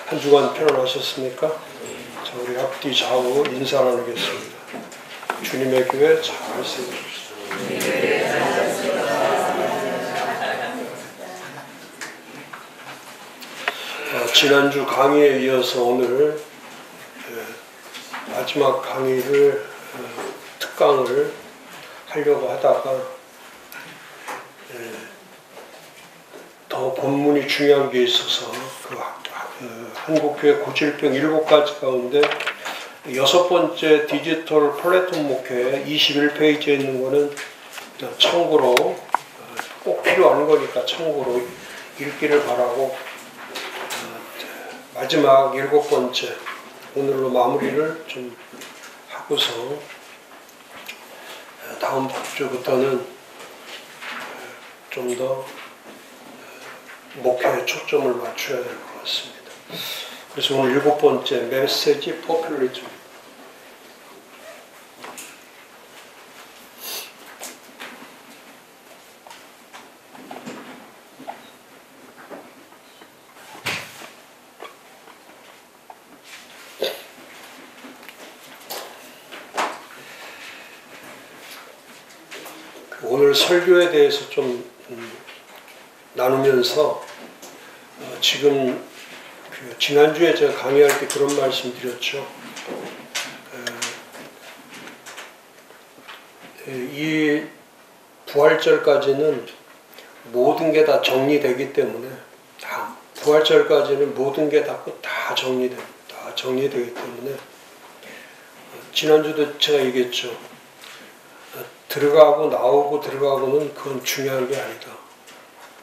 한 주간 편안하셨습니까? 자, 우리 앞뒤 좌우 인사 나누겠습니다. 주님의 교회 잘 세워주십시오. 지난주 강의에 이어서 오늘 마지막 강의를 특강을 하려고 하다가 더 본문이 중요한 게 있어서 한국교회 고질병 7가지 가운데 6번째 디지털 플랫폼 목회 21페이지에 있는 거는 참고로 꼭 필요한 거니까 참고로 읽기를 바라고 마지막 7번째 오늘로 마무리를 좀 하고서 다음 주부터는 좀 더 목표에 초점을 맞춰야 될 것 같습니다. 그래서 오늘 7번째 메시지 포퓰리즘. 오늘 설교에 대해서 좀 나누면서 지금 지난주에 제가 강의할 때 그런 말씀 드렸죠. 이 부활절까지는 모든 게 다 정리되기 때문에 부활절까지는 모든 게 다 정리됩니다. 다 정리되기 때문에 지난주도 제가 얘기했죠. 들어가고 나오고 들어가고는 그건 중요한 게 아니다.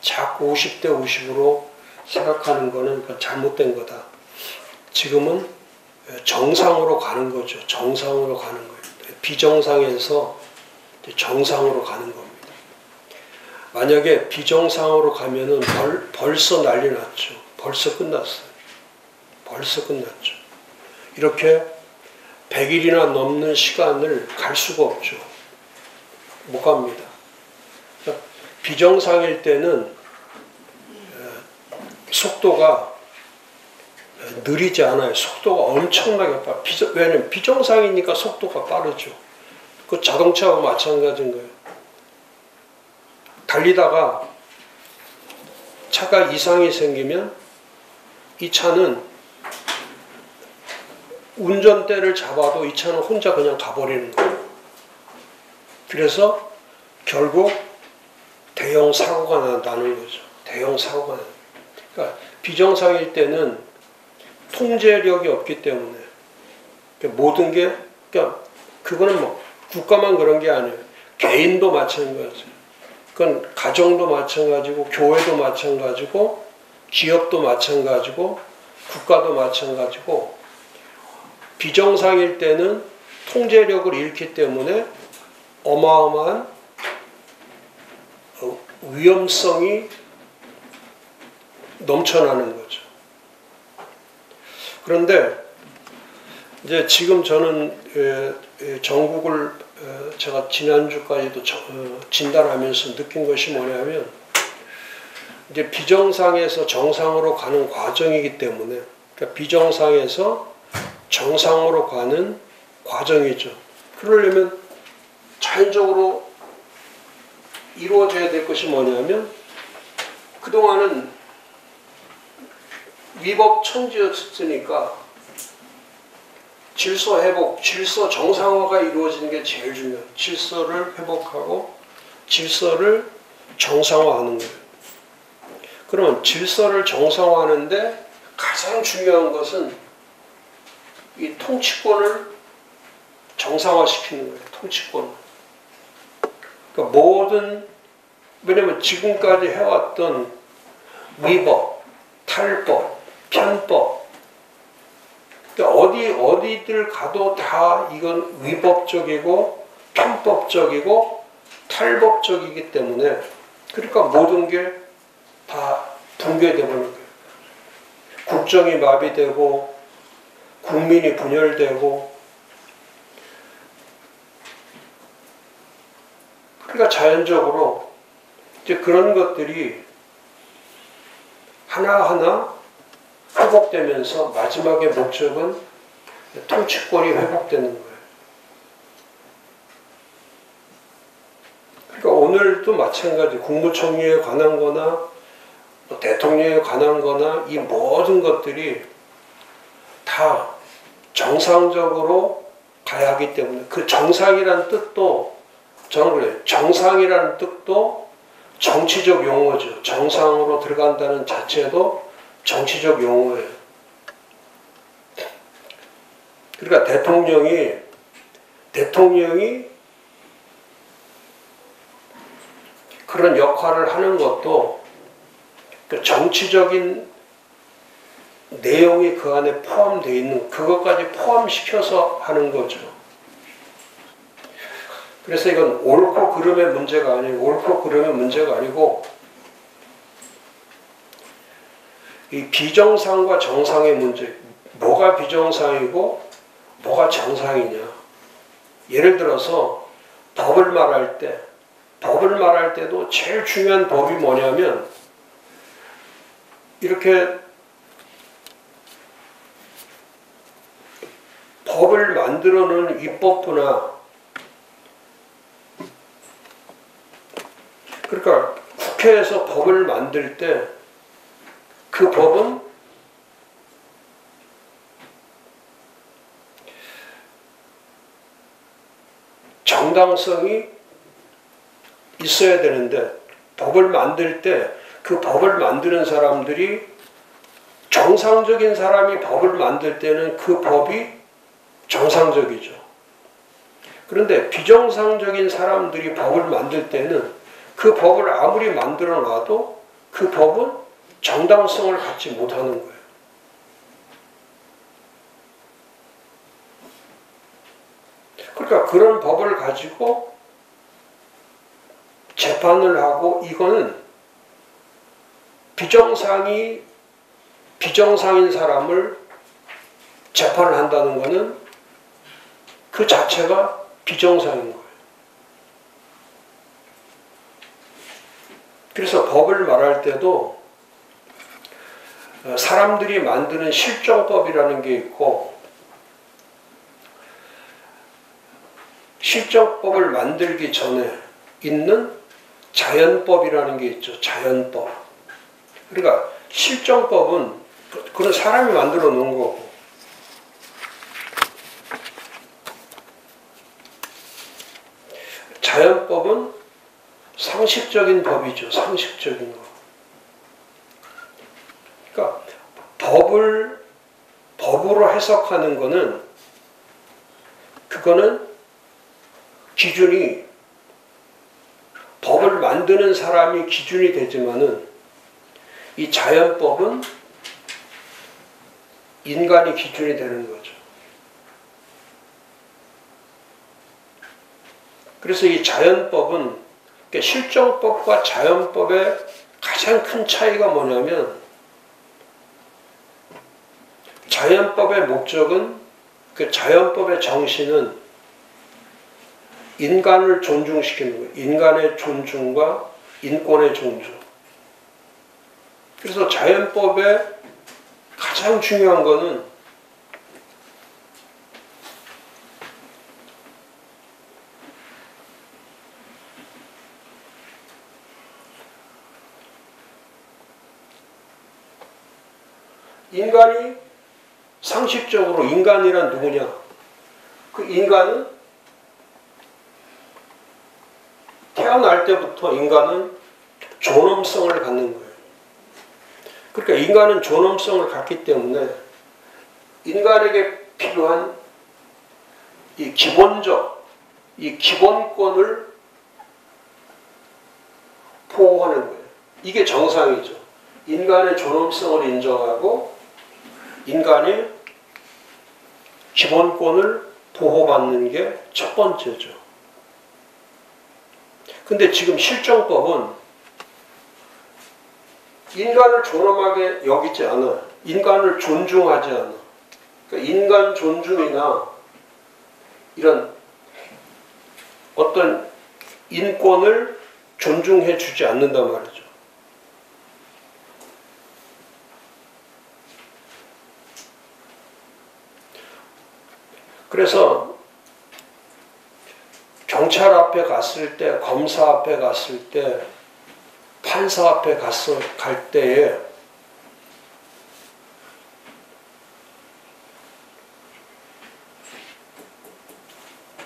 자꾸 50대 50으로 생각하는 거는 잘못된 거다. 지금은 정상으로 가는 거죠. 정상으로 가는 거예요. 비정상에서 정상으로 가는 겁니다. 만약에 비정상으로 가면은 벌써 난리 났죠. 벌써 끝났어요. 벌써 끝났죠. 이렇게 100일이나 넘는 시간을 갈 수가 없죠. 못 갑니다. 비정상일 때는 속도가 느리지 않아요. 속도가 엄청나게 빠르죠. 왜냐면 비정상이니까 속도가 빠르죠. 그 자동차하고 마찬가지인 거예요. 달리다가 차가 이상이 생기면 이 차는 운전대를 잡아도 이 차는 혼자 그냥 가버리는 거예요. 그래서 결국 대형 사고가 나는 거죠. 대형 사고가 나는 거예요. 그러니까 비정상일 때는 통제력이 없기 때문에 모든 게 그러니까 그거는 뭐 국가만 그런 게 아니에요. 개인도 마찬가지예요. 그건 가정도 마찬가지고 교회도 마찬가지고 기업도 마찬가지고 국가도 마찬가지고 비정상일 때는 통제력을 잃기 때문에 어마어마한 위험성이 넘쳐나는 거죠. 그런데 이제 지금 저는 전국을 제가 지난주까지도 진단하면서 느낀 것이 뭐냐면 이제 비정상에서 정상으로 가는 과정이기 때문에 그러니까 비정상에서 정상으로 가는 과정이죠. 그러려면 자연적으로 이루어져야 될 것이 뭐냐면 그동안은 위법천지였으니까 질서 회복, 질서 정상화가 이루어지는 게 제일 중요해요. 질서를 회복하고 질서를 정상화하는 거예요. 그러면 질서를 정상화하는데 가장 중요한 것은 이 통치권을 정상화시키는 거예요. 통치권. 그러니까 모든 왜냐면 지금까지 해왔던 위법, 탈법, 편법 어디들 가도 다 이건 위법적이고 편법적이고 탈법적이기 때문에 그러니까 모든 게 다 붕괴되는 거예요. 국정이 마비되고 국민이 분열되고 그러니까 자연적으로 이제 그런 것들이 하나하나 회복되면서 마지막의 목적은 통치권이 회복되는 거예요. 그러니까 오늘도 마찬가지 국무총리에 관한 거나 대통령에 관한 거나 이 모든 것들이 다 정상적으로 가야 하기 때문에 그 정상이라는 뜻도 저는 그래요. 정상이라는 뜻도 정치적 용어죠. 정상으로 들어간다는 자체도 정치적 용어예요. 그러니까 대통령이 그런 역할을 하는 것도 그 정치적인 내용이 그 안에 포함되어 있는 그것까지 포함시켜서 하는 거죠. 그래서 이건 옳고 그름의 문제가 아니고 옳고 그름의 문제가 아니고 이 비정상과 정상의 문제, 뭐가 비정상이고 뭐가 정상이냐. 예를 들어서 법을 말할 때도 제일 중요한 법이 뭐냐면 이렇게 법을 만들어 놓은 입법부나 그러니까 국회에서 법을 만들 때 그 법은 정당성이 있어야 되는데 법을 만들 때 그 법을 만드는 사람들이 정상적인 사람이 법을 만들 때는 그 법이 정상적이죠. 그런데 비정상적인 사람들이 법을 만들 때는 그 법을 아무리 만들어 놔도 그 법은 정당성을 갖지 못하는 거예요. 그러니까 그런 법을 가지고 재판을 하고 이거는 비정상인 사람을 재판을 한다는 것은 그 자체가 비정상인 거예요. 그래서 법을 말할 때도 사람들이 만드는 실정법이라는 게 있고 실정법을 만들기 전에 있는 자연법이라는 게 있죠. 자연법. 그러니까 실정법은 그런 사람이 만들어 놓은 거고 자연법은 상식적인 법이죠. 상식적인 거. 그러니까 법으로 해석하는 거는 그거는 기준이 법을 만드는 사람이 기준이 되지만은 이 자연법은 인간이 기준이 되는 거죠. 그래서 이 자연법은 실정법과 자연법의 가장 큰 차이가 뭐냐면 자연법의 목적은 그 자연법의 정신은 인간을 존중시키는 거예요. 인간의 존중과 인권의 존중. 그래서 자연법의 가장 중요한 거는 인간이 상식적으로 인간이란 누구냐? 그 인간은 태어날 때부터 인간은 존엄성을 갖는 거예요. 그러니까 인간은 존엄성을 갖기 때문에 인간에게 필요한 이 기본권을 보호하는 거예요. 이게 정상이죠. 인간의 존엄성을 인정하고 인간의 기본권을 보호받는 게 첫 번째죠. 근데 지금 실정법은 인간을 존엄하게 여기지 않아. 인간을 존중하지 않아. 그러니까 인간 존중이나 이런 어떤 인권을 존중해 주지 않는단 말이죠. 그래서 경찰 앞에 갔을 때, 검사 앞에 갔을 때, 판사 앞에 갈 때에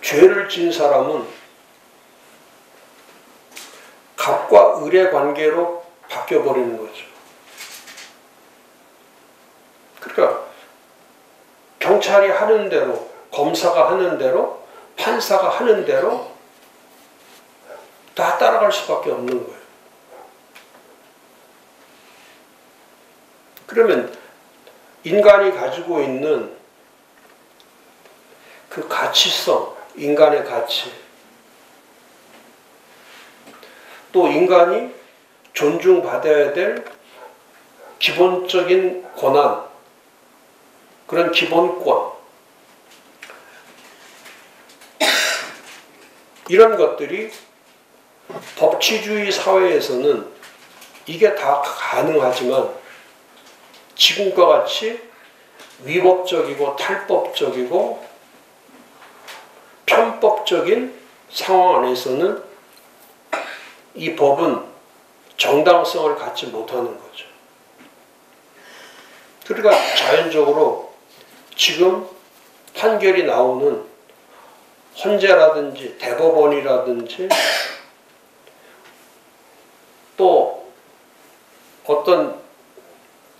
죄를 진 사람은 갑과 을의 관계로 바뀌어버리는 거죠. 그러니까 경찰이 하는 대로, 검사가 하는 대로, 판사가 하는 대로 다 따라갈 수밖에 없는 거예요. 그러면 인간이 가지고 있는 그 가치성, 인간의 가치, 또 인간이 존중받아야 될 기본적인 권한, 그런 기본권, 이런 것들이 법치주의 사회에서는 이게 다 가능하지만 지금과 같이 위법적이고 탈법적이고 편법적인 상황 안에서는 이 법은 정당성을 갖지 못하는 거죠. 그러니까 자연적으로 지금 판결이 나오는 헌재라든지 대법원이라든지 또 어떤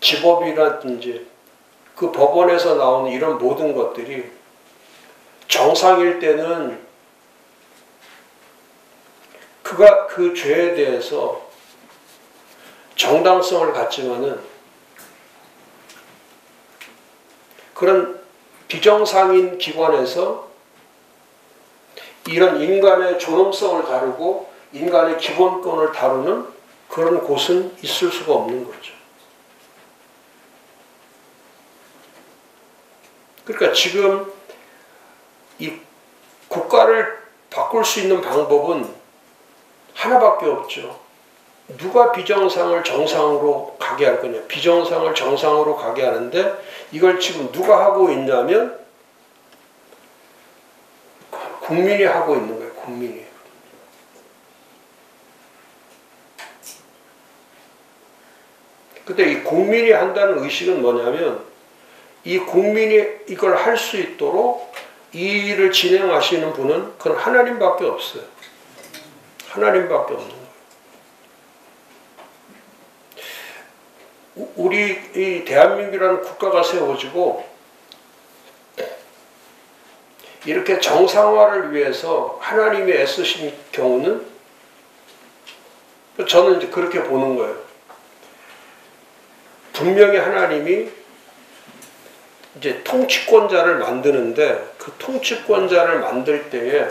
지법이라든지 그 법원에서 나오는 이런 모든 것들이 정상일 때는 그가 그 죄에 대해서 정당성을 갖지만은 그런 비정상인 기관에서 이런 인간의 존엄성을 다루고 인간의 기본권을 다루는 그런 곳은 있을 수가 없는 거죠. 그러니까 지금 이 국가를 바꿀 수 있는 방법은 하나밖에 없죠. 누가 비정상을 정상으로 가게 할 거냐. 비정상을 정상으로 가게 하는데 이걸 지금 누가 하고 있냐면 국민이 하고 있는 거예요. 국민이. 근데 이 국민이 한다는 의식은 뭐냐면 이 국민이 이걸 할 수 있도록 이 일을 진행하시는 분은 그건 하나님밖에 없어요. 하나님밖에 없는 거예요. 우리 이 대한민국이라는 국가가 세워지고 이렇게 정상화를 위해서 하나님이 애쓰신 경우는 저는 이제 그렇게 보는 거예요. 분명히 하나님이 이제 통치권자를 만드는데 그 통치권자를 만들 때에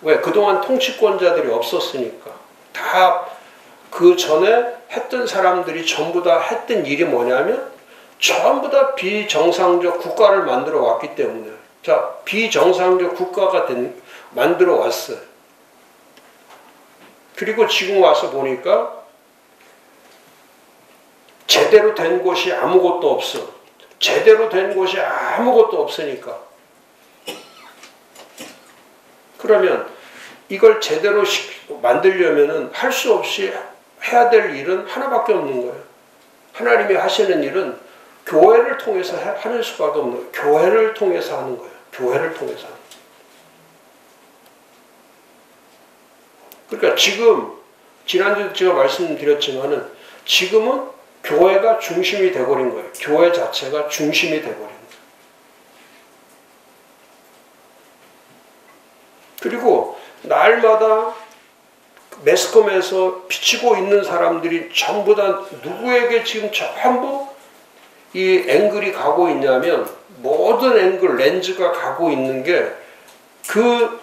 왜 그동안 통치권자들이 없었으니까 다 그 전에 했던 사람들이 전부 다 했던 일이 뭐냐면 전부 다 비정상적 국가를 만들어 왔기 때문에 자 비정상적 국가가 만들어 왔어요. 그리고 지금 와서 보니까 제대로 된 곳이 아무것도 없어. 제대로 된 곳이 아무것도 없으니까. 그러면 이걸 제대로 만들려면은 할 수 없이 해야 될 일은 하나밖에 없는 거예요. 하나님이 하시는 일은 교회를 통해서 하는 수밖에 없는 거예요. 교회를 통해서 하는 거예요. 교회를 통해서 하는 거예요. 그러니까 지금 지난주에 제가 말씀드렸지만은 지금은 교회가 중심이 되어버린 거예요. 교회 자체가 중심이 되어버린 거예요. 그리고 날마다 매스컴에서 비치고 있는 사람들이 전부 다 누구에게 지금 전부 이 앵글이 가고 있냐면 모든 앵글, 렌즈가 가고 있는 게 그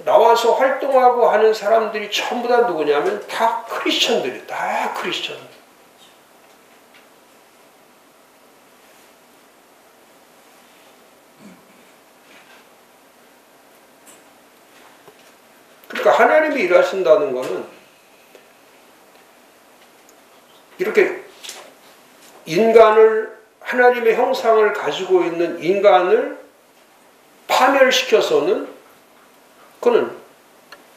나와서 활동하고 하는 사람들이 전부 다 누구냐면 다 크리스천들이 다 크리스천. 그러니까 하나님이 일하신다는 것은 이렇게 인간을 하나님의 형상을 가지고 있는 인간을 파멸시켜서는 그는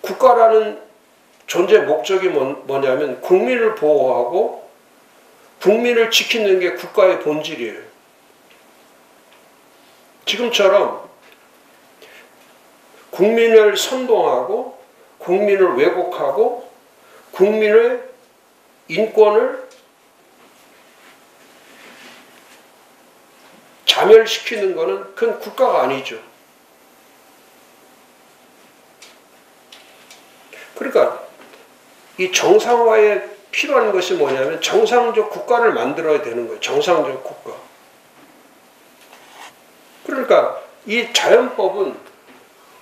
국가라는 존재 목적이 뭐냐면 국민을 보호하고 국민을 지키는 게 국가의 본질이에요. 지금처럼 국민을 선동하고 국민을 왜곡하고 국민의 인권을 자멸시키는 것은 그건 국가가 아니죠. 그러니까 이 정상화에 필요한 것이 뭐냐면 정상적 국가를 만들어야 되는 거예요. 정상적 국가. 그러니까 이 자연법은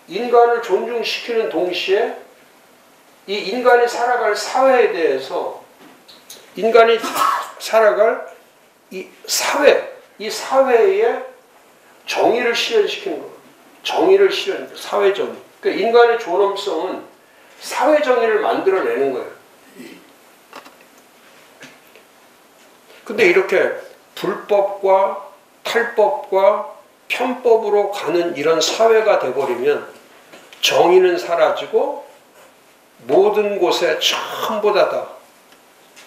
인간을 존중시키는 동시에 이 인간이 살아갈 사회에 대해서 인간이 살아갈 이 사회에 정의를 실현시키는 거예요. 정의를 실현, 사회 정의. 그러니까 인간의 존엄성은 사회 정의를 만들어내는 거예요. 근데 이렇게 불법과 탈법과 편법으로 가는 이런 사회가 돼버리면 정의는 사라지고 모든 곳에 전부 다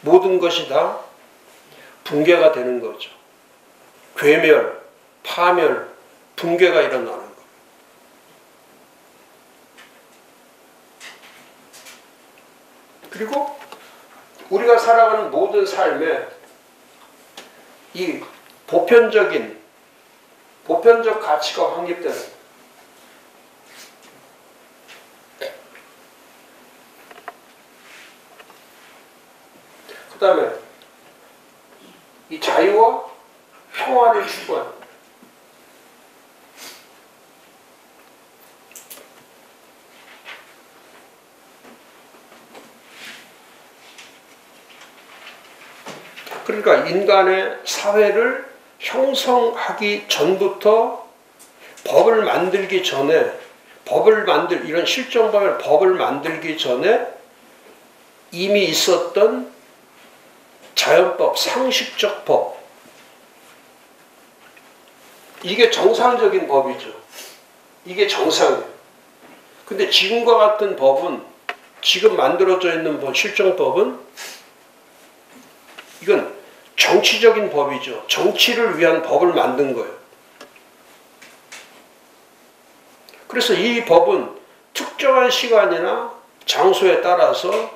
모든 것이 다 붕괴가 되는 거죠. 괴멸, 파멸, 붕괴가 일어나는 거예요. 그리고 우리가 살아가는 모든 삶에 이 보편적 가치가 확립되는 거예요. 그 다음에 이 자유와 평화를 추구하는 거예요. 그러니까 인간의 사회를 형성하기 전부터 법을 만들기 전에 이런 실정법을 법을 만들기 전에 이미 있었던 자연법, 상식적 법, 이게 정상적인 법이죠. 이게 정상이에요. 근데 지금과 같은 법은, 지금 만들어져 있는 실정법은 이건 정치적인 법이죠. 정치를 위한 법을 만든 거예요. 그래서 이 법은 특정한 시간이나 장소에 따라서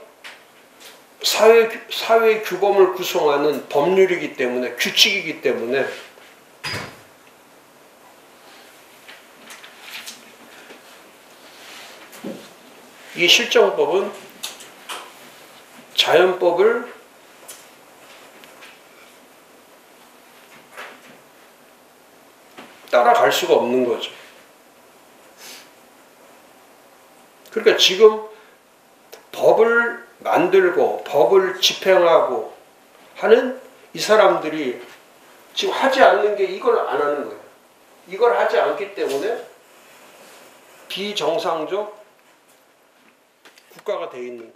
사회 규범을 구성하는 법률이기 때문에, 규칙이기 때문에 이 실정법은 자연법을 따라갈 수가 없는 거죠. 그러니까 지금 법을 만들고 법을 집행하고 하는 이 사람들이 지금 하지 않는 게 이걸 안 하는 거예요. 이걸 하지 않기 때문에 비정상적 국가가 되어 있는 거예요.